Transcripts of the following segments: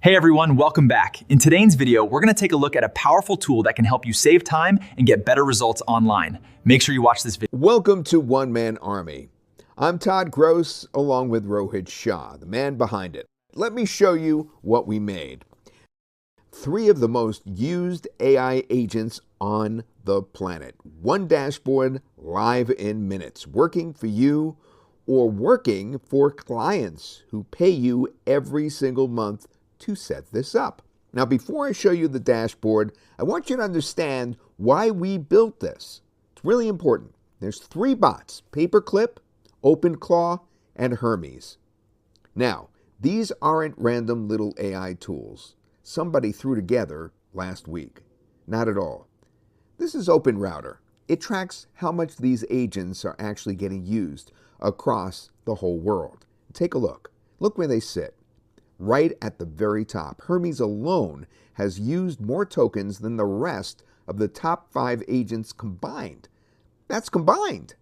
Hey everyone, welcome back. In today's video, we're gonna take a look at a powerful tool that can help you save time and get better results online. Make sure you watch this video. Welcome to OneManArmy. I'm Todd Gross, along with Rohit Shah, the man behind it. Let me show you what we made. 3 of the most used AI agents on the planet. One dashboard, live in minutes, working for you or working for clients who pay you every single month to set this up. Now, before I show you the dashboard, I want you to understand why we built this. It's really important. There's 3 bots: Paperclip, OpenClaw, and Hermes. Now, these aren't random little AI tools somebody threw together last week. Not at all. This is OpenRouter. It tracks how much these agents are actually getting used across the whole world. Take a look. Look where they sit. Right at the very top. Hermes alone has used more tokens than the rest of the top 5 agents combined. That's combined.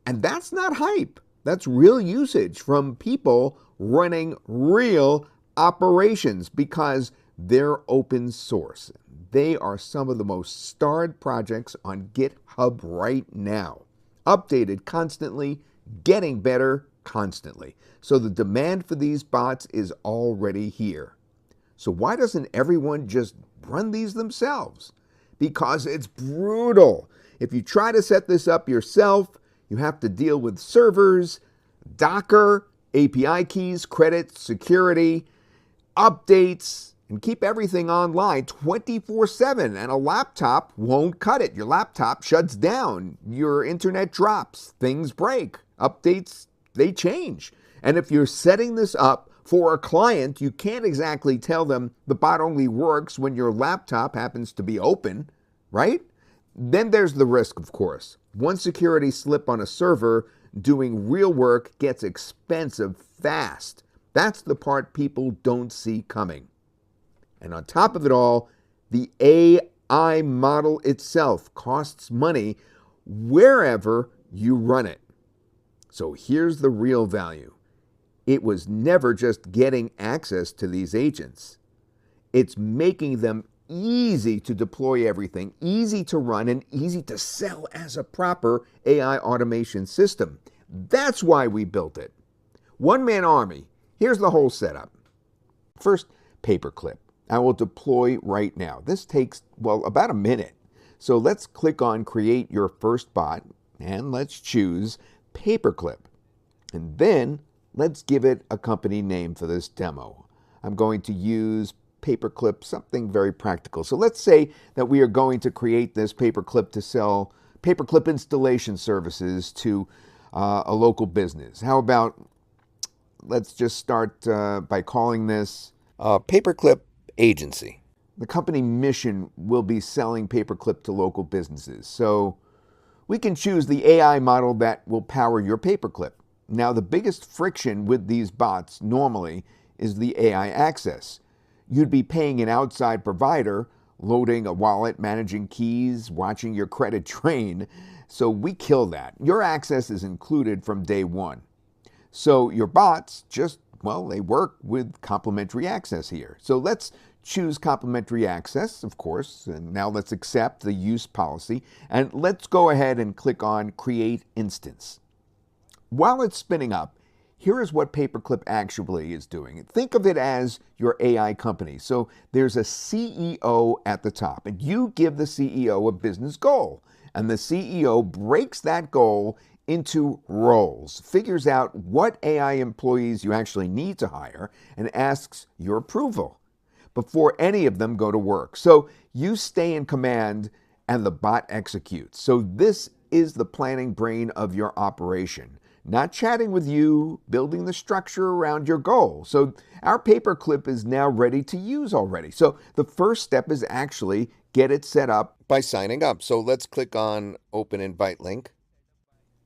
And that's not hype. That's real usage from people running real operations because they're open source. They are some of the most starred projects on GitHub right now. Updated constantly, getting better constantly. So the demand for these bots is already here. So why doesn't everyone just run these themselves? Because it's brutal. If you try to set this up yourself, you have to deal with servers, Docker, API keys, credit, security, updates, and keep everything online 24/7. And a laptop won't cut it. Your laptop shuts down. Your internet drops. Things break. Updates, they change. And if you're setting this up for a client, you can't exactly tell them the bot only works when your laptop happens to be open, right? Then there's the risk, of course. One security slip on a server doing real work gets expensive fast. That's the part people don't see coming. And on top of it all, the AI model itself costs money wherever you run it. So here's the real value. It was never just getting access to these agents. It's making them easy to deploy everything, easy to run, and easy to sell as a proper AI automation system. That's why we built it. OneManArmy. Here's the whole setup. First, Paperclip. I will deploy right now. This takes, well, about a minute. So let's click on Create Your First Bot, and let's choose Paperclip. And then let's give it a company name for this demo. I'm going to use Paperclip, something very practical. So let's say that we are going to create this Paperclip to sell Paperclip installation services to a local business. How about, let's just start by calling this Paperclip Agency. The company mission will be selling Paperclip to local businesses. So we can choose the AI model that will power your Paperclip. Now, the biggest friction with these bots normally is the AI access. You'd be paying an outside provider, loading a wallet, managing keys, watching your credit drain. So we kill that. Your access is included from day one. So your bots just, well, they work with complimentary access here. So let's choose complimentary access, of course, and now let's accept the use policy, and let's go ahead and click on Create Instance. While it's spinning up, here is what Paperclip actually is doing. Think of it as your AI company. So there's a CEO at the top, and you give the CEO a business goal, and the CEO breaks that goal into roles, figures out what AI employees you actually need to hire, and asks your approval before any of them go to work. So you stay in command and the bot executes. So this is the planning brain of your operation, not chatting with you, building the structure around your goal. So our Paperclip is now ready to use already. So the first step is actually get it set up by signing up. So let's click on Open Invite Link.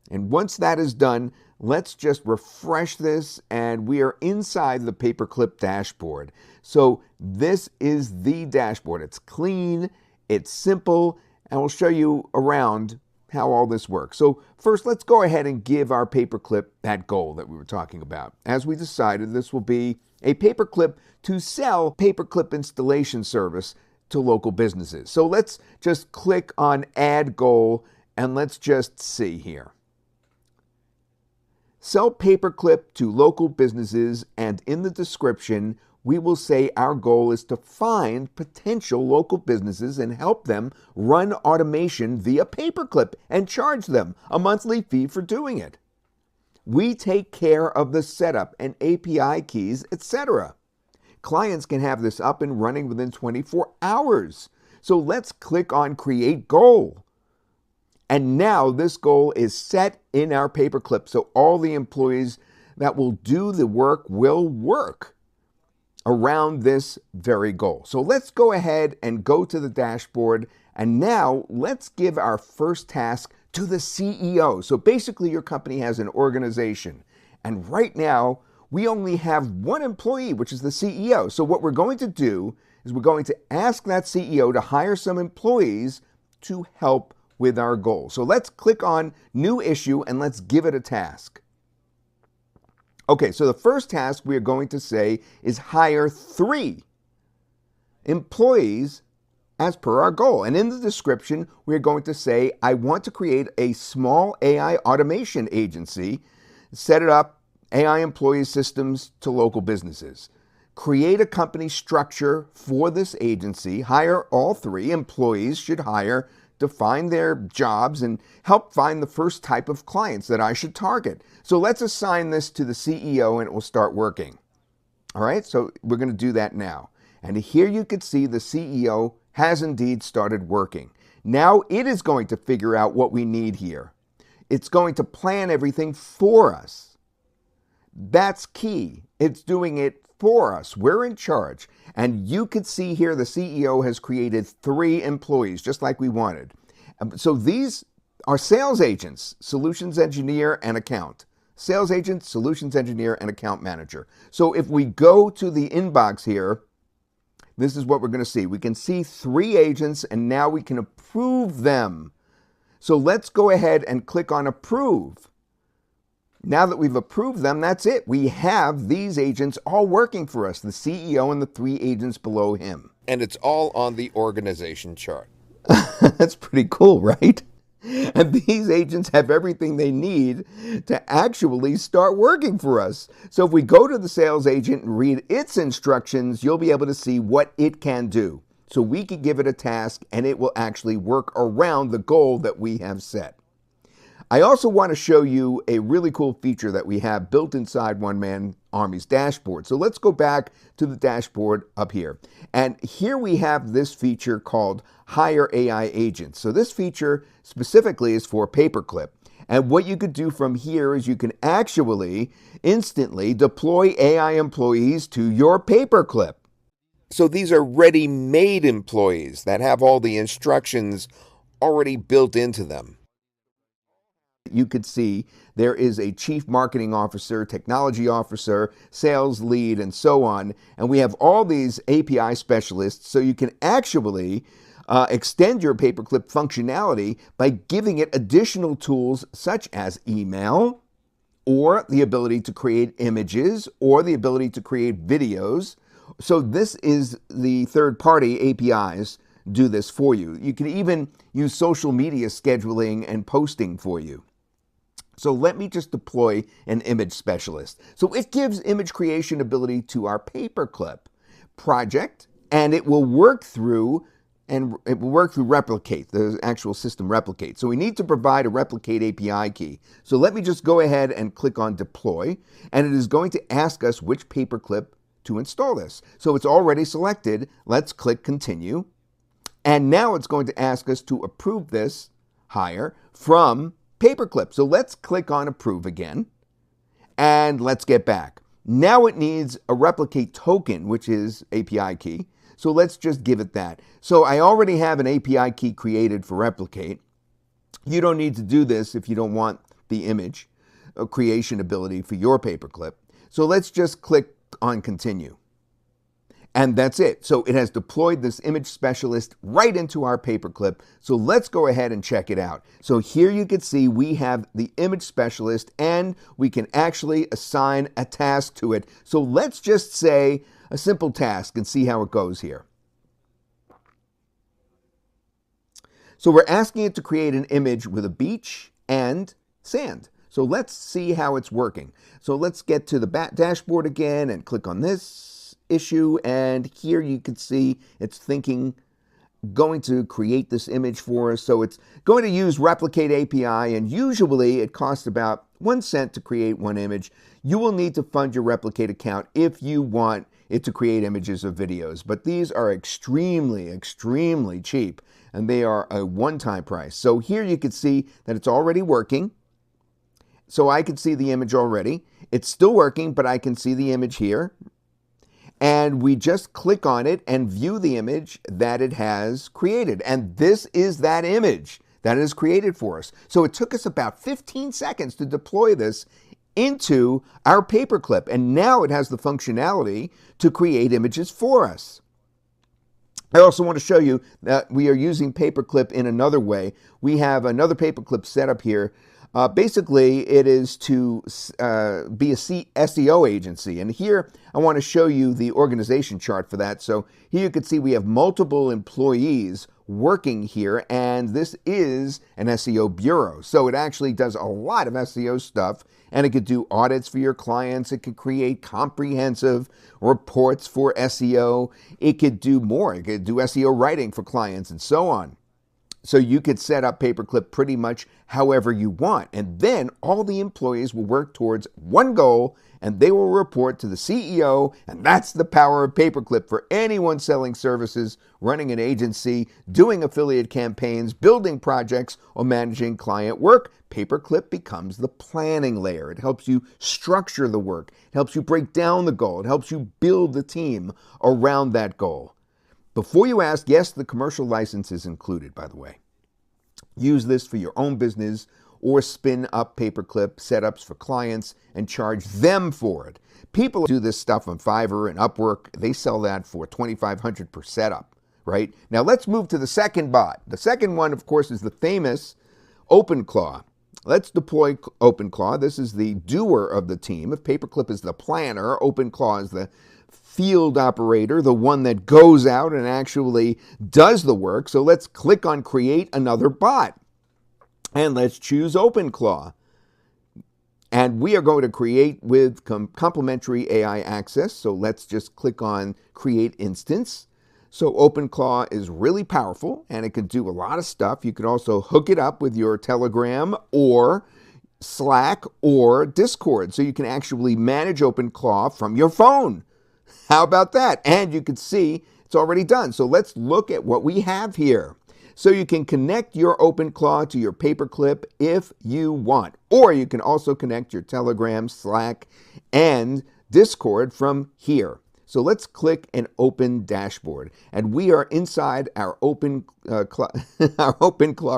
And once that is done, let's just refresh this and we are inside the Paperclip dashboard. So this is the dashboard. It's clean, it's simple, and we'll show you around how all this works. So first, let's go ahead and give our Paperclip that goal that we were talking about. As we decided, this will be a Paperclip to sell Paperclip installation service to local businesses. So let's just click on Add Goal, and let's just see here. Sell Paperclip to local businesses, and in the description, we will say our goal is to find potential local businesses and help them run automation via Paperclip and charge them a monthly fee for doing it. We take care of the setup and API keys, etc. Clients can have this up and running within 24 hours. So let's click on Create Goal. And now this goal is set in our Paperclip, so all the employees that will do the work will work around this very goal. So let's go ahead and go to the dashboard, and now let's give our first task to the CEO. So basically your company has an organization, and right now we only have one employee, which is the CEO. So what we're going to do is we're going to ask that CEO to hire some employees to help with our goal. So let's click on New Issue and let's give it a task. Okay, so the first task we are going to say is hire 3 employees as per our goal. And in the description, we're going to say, I want to create a small AI automation agency, set it up, AI employee systems to local businesses. Create a company structure for this agency, hire all 3 employees should hire to find their jobs and help find the first type of clients that I should target. So let's assign this to the CEO and it will start working. All right, so we're going to do that now. And here you can see the CEO has indeed started working. Now it is going to figure out what we need here. It's going to plan everything for us. That's key. It's doing it for us. We're in charge. And you can see here the CEO has created 3 employees, just like we wanted. So these are sales agents, solutions engineer, and account. Sales agent, solutions engineer, and account manager. So if we go to the inbox here, this is what we're going to see. We can see 3 agents, and now we can approve them. So let's go ahead and click on Approve. Now that we've approved them, that's it. We have these agents all working for us, the CEO and the 3 agents below him. And it's all on the organization chart. That's pretty cool, right? And these agents have everything they need to actually start working for us. So if we go to the sales agent and read its instructions, you'll be able to see what it can do. So we could give it a task and it will actually work around the goal that we have set. I also want to show you a really cool feature that we have built inside OneManArmy's dashboard. So let's go back to the dashboard up here. And here we have this feature called Hire AI Agents. So this feature specifically is for Paperclip. And what you could do from here is you can actually instantly deploy AI employees to your Paperclip. So these are ready-made employees that have all the instructions already built into them. You could see there is a chief marketing officer, technology officer, sales lead, and so on. And we have all these API specialists, so you can actually extend your Paperclip functionality by giving it additional tools such as email, or the ability to create images, or the ability to create videos. So this is the third-party APIs do this for you. You can even use social media scheduling and posting for you. So let me just deploy an image specialist. So it gives image creation ability to our Paperclip project, and it will work through Replicate, the actual system Replicate. So we need to provide a Replicate API key. So let me just go ahead and click on Deploy, and it is going to ask us which Paperclip to install this. So it's already selected. Let's click Continue. And now it's going to ask us to approve this hire from Paperclip. So let's click on Approve again, and let's get back. Now it needs a Replicate token, which is API key. So let's just give it that. So I already have an API key created for Replicate. You don't need to do this if you don't want the image creation ability for your Paperclip. So let's just click on Continue. And that's it. So it has deployed this image specialist right into our Paperclip. So let's go ahead and check it out. So here you can see we have the image specialist and we can actually assign a task to it. So let's just say a simple task and see how it goes here. So we're asking it to create an image with a beach and sand. So let's see how it's working. So let's get to the dashboard again and click on this issue. And here you can see it's going to create this image for us. So it's going to use Replicate API, and usually it costs about 1 cent to create one image. You will need to fund your Replicate account if you want it to create images or videos, but these are extremely, extremely cheap, and they are a one-time price. So here you can see that it's already working. So I can see the image already. It's still working, but I can see the image here. And we just click on it and view the image that it has created. And this is that image that it has created for us. So it took us about 15 seconds to deploy this into our Paperclip. And now it has the functionality to create images for us. I also want to show you that we are using Paperclip in another way. We have another Paperclip set up here. Basically, it is to be a SEO agency. And here, I want to show you the organization chart for that. So here you can see we have multiple employees working here, and this is an SEO bureau. So it actually does a lot of SEO stuff, and it could do audits for your clients. It could create comprehensive reports for SEO. It could do more. It could do SEO writing for clients and so on. So you could set up Paperclip pretty much however you want. And then all the employees will work towards one goal, and they will report to the CEO. And that's the power of Paperclip for anyone selling services, running an agency, doing affiliate campaigns, building projects, or managing client work. Paperclip becomes the planning layer. It helps you structure the work. It helps you break down the goal. It helps you build the team around that goal. Before you ask, yes, the commercial license is included, by the way. Use this for your own business or spin up Paperclip setups for clients and charge them for it. People do this stuff on Fiverr and Upwork. They sell that for $2,500 per setup, right? Now let's move to the second bot. The second one, of course, is the famous OpenClaw. Let's deploy OpenClaw. This is the doer of the team. If Paperclip is the planner, OpenClaw is the field operator, the one that goes out and actually does the work. So let's click on Create Another Bot. And let's choose OpenClaw. And we are going to create with complimentary AI access. So let's just click on Create Instance. So OpenClaw is really powerful, and it can do a lot of stuff. You could also hook it up with your Telegram or Slack or Discord. So you can actually manage OpenClaw from your phone. How about that? And you can see it's already done. So let's look at what we have here. So you can connect your OpenClaw to your Paperclip if you want. Or you can also connect your Telegram, Slack, and Discord from here. So let's click an Open Dashboard. And we are inside our OpenClaw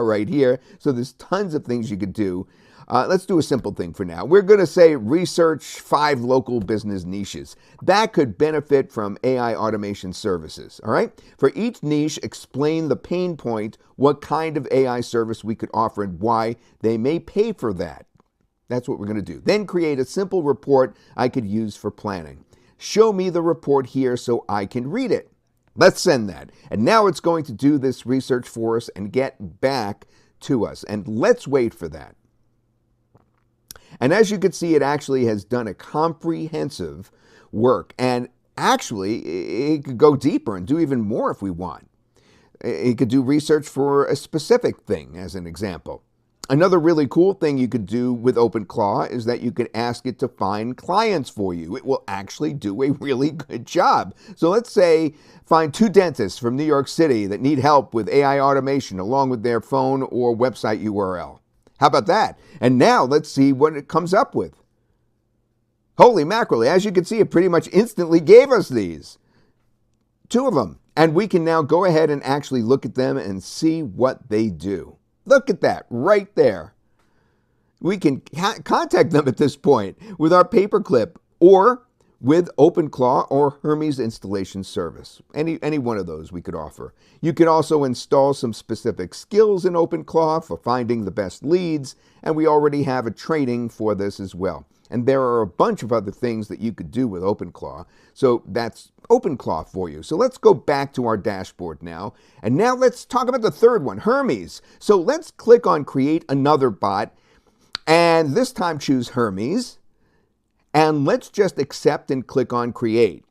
right here. So there's tons of things you could do. Let's do a simple thing for now. We're going to say research 5 local business niches that could benefit from AI automation services. All right. For each niche, explain the pain point, what kind of AI service we could offer, and why they may pay for that. That's what we're going to do. Then create a simple report I could use for planning. Show me the report here so I can read it. Let's send that. And now it's going to do this research for us and get back to us. And let's wait for that. And as you can see, it actually has done a comprehensive work. And actually, it could go deeper and do even more if we want. It could do research for a specific thing, as an example. Another really cool thing you could do with OpenClaw is that you could ask it to find clients for you. It will actually do a really good job. So let's say find 2 dentists from New York City that need help with AI automation along with their phone or website URL. How about that? And now let's see what it comes up with. Holy mackerel, as you can see, it pretty much instantly gave us these. 2 of them. And we can now go ahead and actually look at them and see what they do. Look at that right there. We can contact them at this point with our Paperclip, or with OpenClaw or Hermes installation service. Any one of those we could offer. You can also install some specific skills in OpenClaw for finding the best leads, and we already have a training for this as well. And there are a bunch of other things that you could do with OpenClaw. So that's OpenClaw for you. So let's go back to our dashboard now. And now let's talk about the third one, Hermes. So let's click on Create Another Bot, and this time choose Hermes. And let's just accept and click on Create.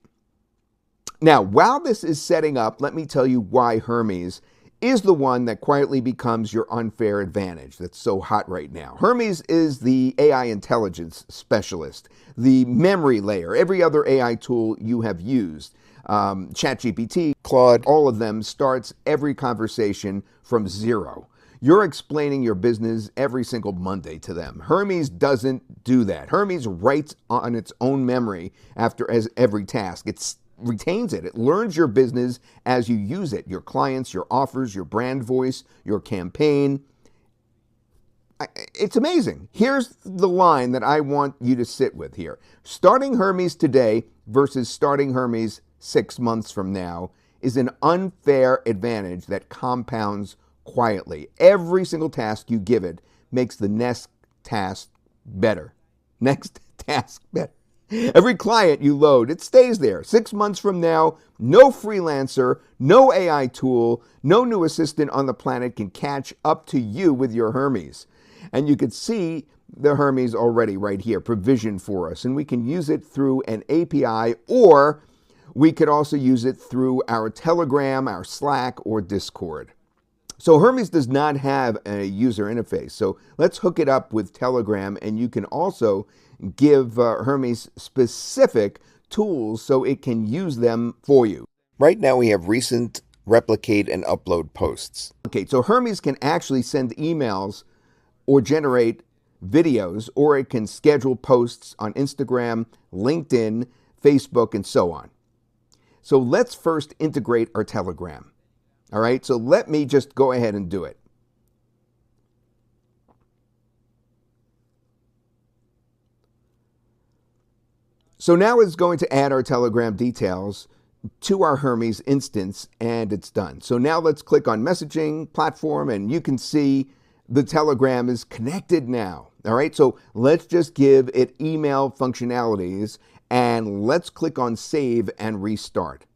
Now, while this is setting up, let me tell you why Hermes is the one that quietly becomes your unfair advantage that's so hot right now. Hermes is the AI intelligence specialist, the memory layer, every other AI tool you have used. ChatGPT, Claude, all of them starts every conversation from zero. You're explaining your business every single Monday to them. Hermes doesn't do that. Hermes writes on its own memory after every task. It retains it. It learns your business as you use it, your clients, your offers, your brand voice, your campaign. It's amazing. Here's the line that I want you to sit with here. Starting Hermes today versus starting Hermes 6 months from now is an unfair advantage that compounds quietly. Every single task you give it makes the next task better. Next task better. Every client you load, it stays there. 6 months from now, no freelancer, no AI tool, no new assistant on the planet can catch up to you with your Hermes. And you could see the Hermes already right here, provisioned for us. And we can use it through an API, or we could also use it through our Telegram, our Slack, or Discord. So Hermes does not have a user interface. So let's hook it up with Telegram, and you can also give Hermes specific tools so it can use them for you. Right now we have recent, replicate, and upload posts. Okay, so Hermes can actually send emails or generate videos, or it can schedule posts on Instagram, LinkedIn, Facebook, and so on. So let's first integrate our Telegram. All right, so let me just go ahead and do it. So now it's going to add our Telegram details to our Hermes instance, and it's done. So now let's click on messaging platform, and you can see the Telegram is connected now. All right, so let's just give it email functionalities, and let's click on save and restart.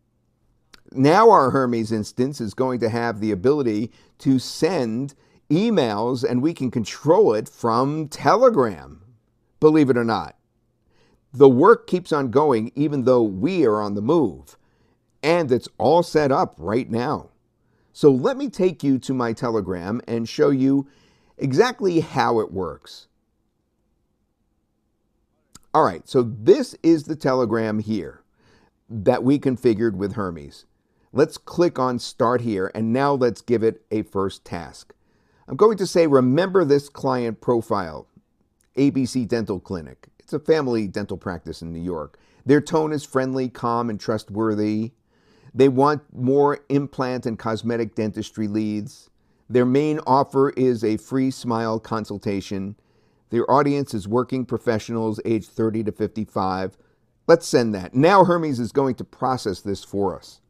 Now our Hermes instance is going to have the ability to send emails, and we can control it from Telegram, believe it or not. The work keeps on going even though we are on the move, and it's all set up right now. So let me take you to my Telegram and show you exactly how it works. All right, so this is the Telegram here that we configured with Hermes. Let's click on Start here, and now let's give it a first task. I'm going to say, remember this client profile, ABC Dental Clinic. It's a family dental practice in New York. Their tone is friendly, calm, and trustworthy. They want more implant and cosmetic dentistry leads. Their main offer is a free smile consultation. Their audience is working professionals aged 30 to 55. Let's send that. Now Hermes is going to process this for us.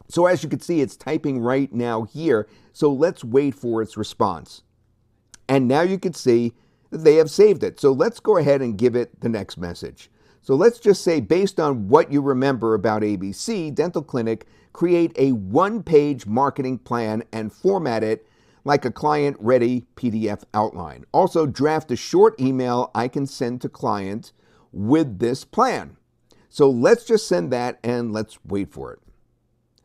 So as you can see, it's typing right now here. So let's wait for its response. And now you can see that they have saved it. So let's go ahead and give it the next message. So let's just say, based on what you remember about ABC Dental Clinic, create a one-page marketing plan and format it like a client-ready PDF outline. Also, draft a short email I can send to client with this plan. So let's just send that, and let's wait for it.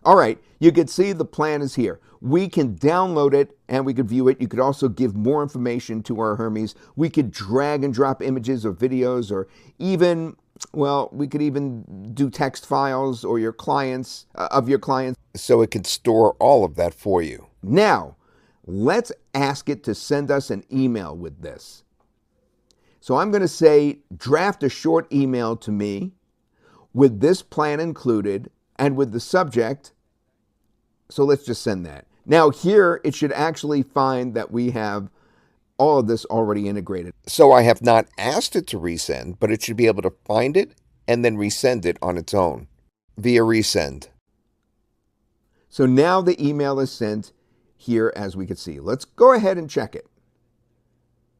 All right, you can see the plan is here. We can download it and we could view it. You could also give more information to our Hermes. We could drag and drop images or videos, or even, well, we could even do text files or your clients, of your clients. So it can store all of that for you. Now, let's ask it to send us an email with this. So I'm going to say, draft a short email to me with this plan included and with the subject. So let's just send that. Now here, it should actually find that we have all of this already integrated. So I have not asked it to resend, but it should be able to find it and then resend it on its own via resend. So now the email is sent here, as we can see. Let's go ahead and check it.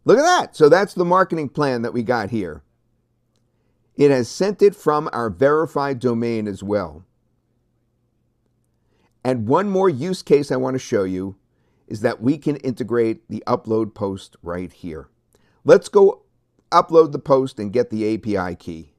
Look at that. So that's the marketing plan that we got here. It has sent it from our verified domain as well. And one more use case I want to show you is that we can integrate the upload post right here. Let's go upload the post and get the API key.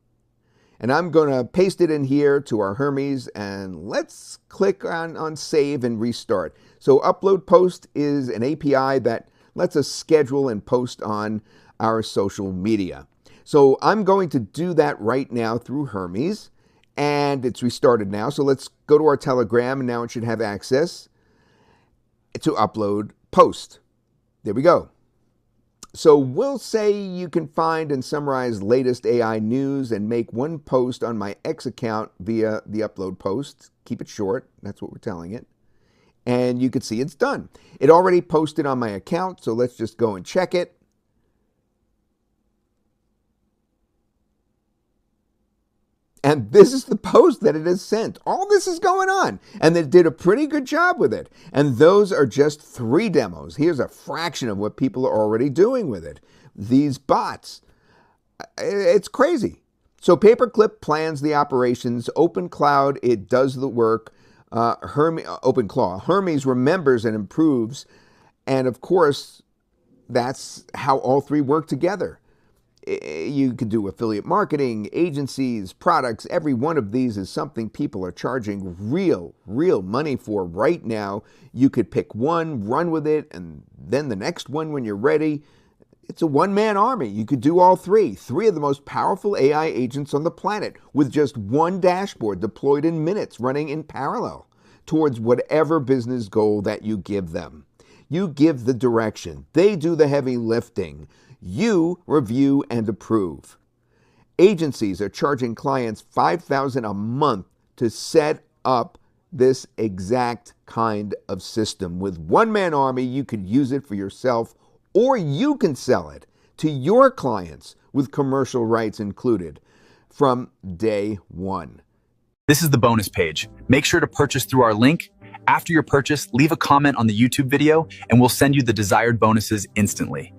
And I'm going to paste it in here to our Hermes, and let's click on save and restart. So upload post is an API that lets us schedule and post on our social media. So I'm going to do that right now through Hermes, and it's restarted now. So let's go to our Telegram, and now it should have access to upload post. There we go. So we'll say you can find and summarize latest AI news and make one post on my X account via the upload post. Keep it short. That's what we're telling it. And you can see it's done. It already posted on my account, so let's just go and check it. And this is the post that it has sent. All this is going on. And they did a pretty good job with it. And those are just 3 demos. Here's a fraction of what people are already doing with it. These bots. It's crazy. So Paperclip plans the operations. OpenCloud, it does the work. OpenClaw. Hermes remembers and improves. And of course, that's how all 3 work together. You could do affiliate marketing, agencies, products. Every one of these is something people are charging real money for right now. You could pick one, run with it, and then the next one when you're ready. It's a one-man army. You could do all 3. 3 of the most powerful AI agents on the planet with just one dashboard deployed in minutes, running in parallel towards whatever business goal that you give them. You give the direction. They do the heavy lifting. You review and approve. Agencies are charging clients $5,000 a month to set up this exact kind of system. With OneManArmy, you could use it for yourself, or you can sell it to your clients with commercial rights included from day one. This is the bonus page. Make sure to purchase through our link. After your purchase, leave a comment on the YouTube video and we'll send you the desired bonuses instantly.